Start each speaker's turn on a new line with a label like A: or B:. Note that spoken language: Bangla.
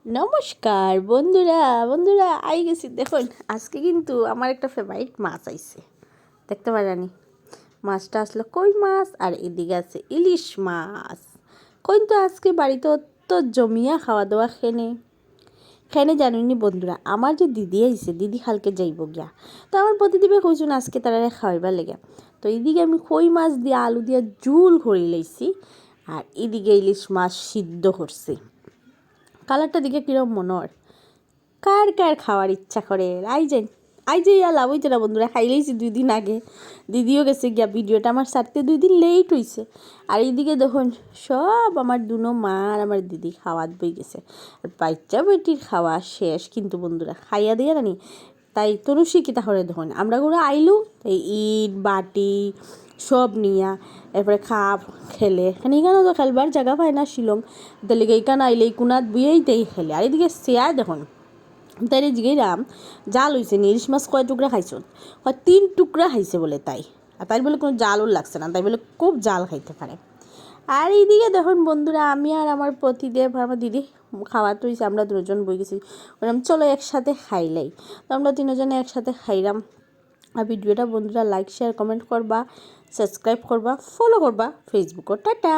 A: নমস্কার বন্ধুরা বন্ধুরা আই গেছি দেখুন আজকে কিন্তু আমার একটা ফেভারিট মাছ আইছে দেখতে পারানি মাছটা আসলে কই মাছ আর এদিকে আছে ইলিশ মাছ কই তো আজকে বাড়িতে তো জমিয়া খাওয়া দাওয়া খেনে জানুনি বন্ধুরা আমার যে দিদি আইছে দিদি কালকে যাইব গিয়া তো আমার প্রতিদিবে কইছুন আজকে তারা খাওয়াইবার লেগে তো এদিকে আমি কই মাছ দিয়ে আলু দিয়ে ঝুল করে লাইছি আর এদিকে ইলিশ মাছ সিদ্ধ করছি কালারটা দিকে কিরম মনোর কার কার খাওয়ার ইচ্ছা করে আই যে লাভ হইতে না বন্ধুরা খাইলেইছি 2 দিন আগে দিদিও গেছে গিয়া ভিডিওটা আমার সারতে 2 দিন লেট হইছে আর এইদিকে দেখুন সব আমার দুনো মা আর আমার দিদি খাওয়াত বই গেছে আর বাচ্চা বেটির খাওয়া শেষ কিন্তু বন্ধুরা খাইয়া দিয়ে রানি তাই তনুষি কিতা করে দেখুন আমরা করে আইলু এই ইট বাটি সব নিয়া এরপরে খেলে এখানে তো খেলবার জায়গা পায় না শিলং তাহলে এইখানে আইলে এই কোনাত বুয়েইতেই খেলে আর এদিকে চেয়ার দেখুন তাই জিগেরাম জাল হয়েছে ইলিশ মাছ কয় টুকরা খাইছো 3 টুকরা খাইছে বলে তাই আর তাই বলে কোনো জালও লাগছে না তাই বলে খুব জাল খাইতে পারে আর এইদিকে দেখুন বন্ধুরা আমি আর আমার প্রতিদেব আমার দিদি খাওয়া তো হয়েছে আমরা 2 জন বই গেছি বললাম চলো একসাথে খাইলাই তো আমরা 3 জনে একসাথে খাইলাম আর ভিডিওটা বন্ধুরা লাইক শেয়ার কমেন্ট করবা সাবস্ক্রাইব করবা ফলো করবা ফেসবুক টাটা।